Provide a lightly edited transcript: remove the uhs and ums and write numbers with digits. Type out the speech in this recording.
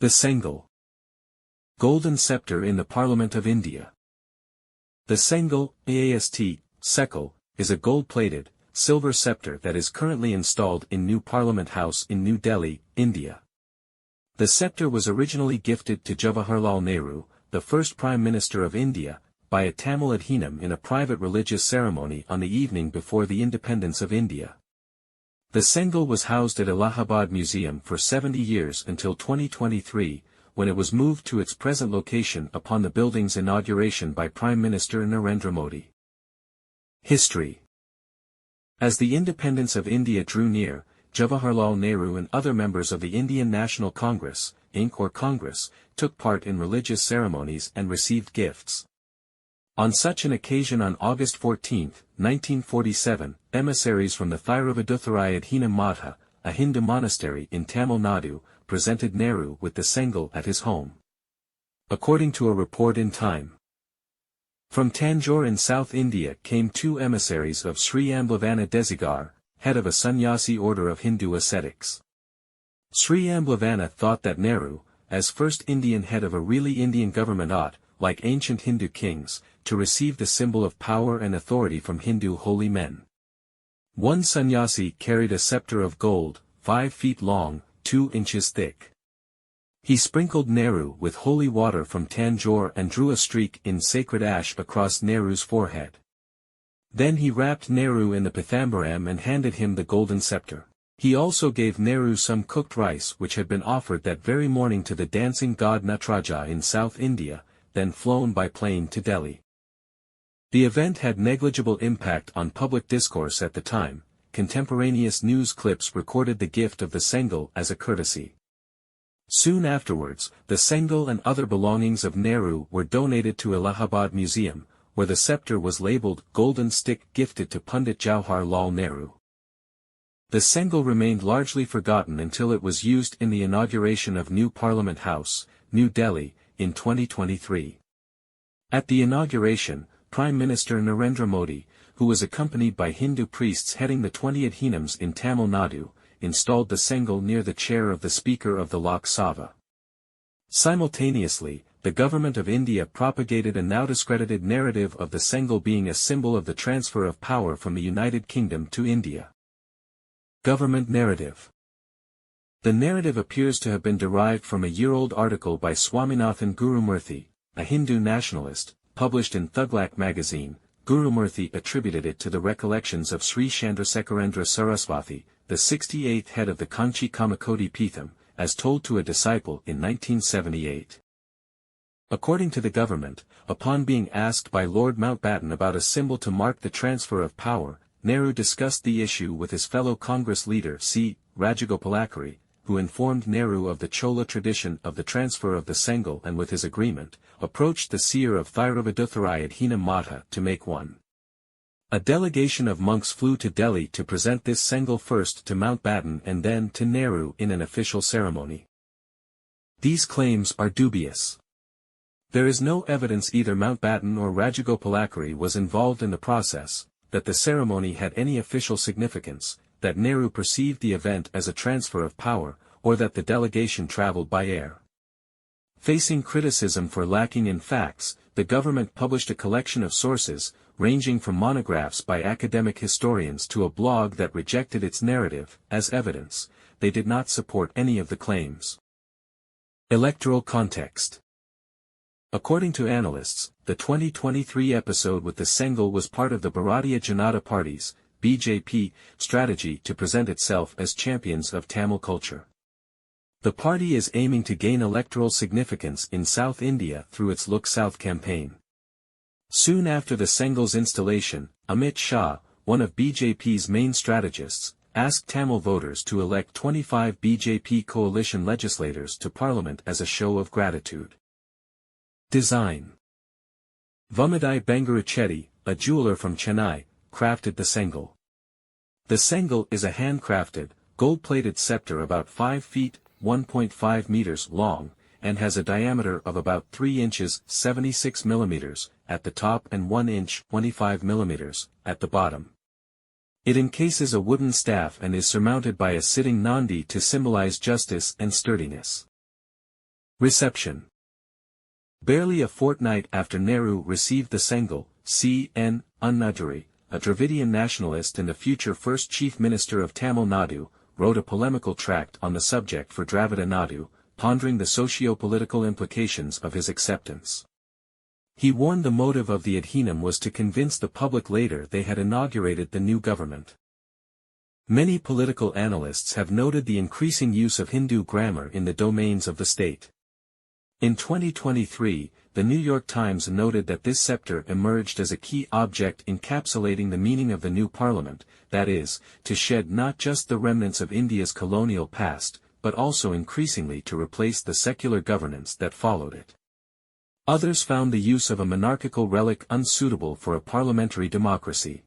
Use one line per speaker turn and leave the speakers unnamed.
The Sengol. Golden sceptre in the Parliament of India. The Sengol, Sceptre, is a gold-plated, silver sceptre that is currently installed in New Parliament House in New Delhi, India. The sceptre was originally gifted to Jawaharlal Nehru, the first Prime Minister of India, by a Tamil Adhinam in a private religious ceremony on the evening before the independence of India. The Sengol was housed at Allahabad Museum for 70 years until 2023, when it was moved to its present location upon the building's inauguration by Prime Minister Narendra Modi. History. As the independence of India drew near, Jawaharlal Nehru and other members of the Indian National Congress, Inc. or Congress, took part in religious ceremonies and received gifts. On such an occasion on August 14, 1947, emissaries from the Thiruvaduthurai Adhinam Madha, a Hindu monastery in Tamil Nadu, presented Nehru with the Sengol at his home. According to a report in Time. From Tanjore in South India came two emissaries of Sri Amblavana Desigar, head of a sannyasi order of Hindu ascetics. Sri Amblavana thought that Nehru, as first Indian head of a really Indian government ought, like ancient Hindu kings, to receive the symbol of power and authority from Hindu holy men. One sannyasi carried a sceptre of gold, 5 feet long, 2 inches thick. He sprinkled Nehru with holy water from Tanjore and drew a streak in sacred ash across Nehru's forehead. Then he wrapped Nehru in the Pithambaram and handed him the golden sceptre. He also gave Nehru some cooked rice which had been offered that very morning to the dancing god Nataraja in South India, then flown by plane to Delhi. The event had negligible impact on public discourse at the time. Contemporaneous news clips recorded the gift of the Sengol as a courtesy. Soon afterwards, the Sengol and other belongings of Nehru were donated to Allahabad Museum, where the sceptre was labeled Golden Stick gifted to Pandit Jawaharlal Nehru. The Sengol remained largely forgotten until it was used in the inauguration of New Parliament House, New Delhi, in 2023. At the inauguration, Prime Minister Narendra Modi, who was accompanied by Hindu priests heading the 20 Adhinams in Tamil Nadu, installed the Sengol near the chair of the Speaker of the Lok Sabha. Simultaneously, the Government of India propagated a now discredited narrative of the Sengol being a symbol of the transfer of power from the United Kingdom to India. Government narrative. The narrative appears to have been derived from a year-old article by Swaminathan Gurumurthy, a Hindu nationalist, published in Thuglak magazine. Gurumurthy attributed it to the recollections of Sri Chandrasekharendra Saraswati, the 68th head of the Kanchi Kamakoti Peetham, as told to a disciple in 1978. According to the government, upon being asked by Lord Mountbatten about a symbol to mark the transfer of power, Nehru discussed the issue with his fellow Congress leader C. Rajagopalachari, who informed Nehru of the Chola tradition of the transfer of the Sengol and with his agreement, approached the seer of Thiruvaduthurai Adhinam Madha to make one. A delegation of monks flew to Delhi to present this Sengol first to Mountbatten and then to Nehru in an official ceremony. These claims are dubious. There is no evidence either Mountbatten or Rajagopalachari was involved in the process, that the ceremony had any official significance, that Nehru perceived the event as a transfer of power, or that the delegation traveled by air. Facing criticism for lacking in facts, the government published a collection of sources, ranging from monographs by academic historians to a blog that rejected its narrative. As evidence, they did not support any of the claims. Electoral context. According to analysts, the 2023 episode with the Sengol was part of the Bharatiya Janata Party's, BJP, strategy to present itself as champions of Tamil culture. The party is aiming to gain electoral significance in South India through its Look South campaign. Soon after the Sengol's installation, Amit Shah, one of BJP's main strategists, asked Tamil voters to elect 25 BJP coalition legislators to parliament as a show of gratitude. Design. Vumadai Bengaruchetty, a jeweler from Chennai, crafted the Sengol. The Sengol is a handcrafted, gold-plated sceptre about 5 feet, 1.5 meters long, and has a diameter of about 3 inches 76 millimeters at the top and 1 inch 25 millimeters at the bottom. It encases a wooden staff and is surmounted by a sitting Nandi to symbolize justice and sturdiness. Reception. Barely a fortnight after Nehru received the Sengol, C.N. Annaduri, a Dravidian nationalist and the future first Chief Minister of Tamil Nadu, wrote a polemical tract on the subject for Dravida Nadu, pondering the socio-political implications of his acceptance. He warned the motive of the adhenum was to convince the public later they had inaugurated the new government. Many political analysts have noted the increasing use of Hindu grammar in the domains of the state. In 2023, the New York Times noted that this scepter emerged as a key object encapsulating the meaning of the new parliament, that is, to shed not just the remnants of India's colonial past, but also increasingly to replace the secular governance that followed it. Others found the use of a monarchical relic unsuitable for a parliamentary democracy.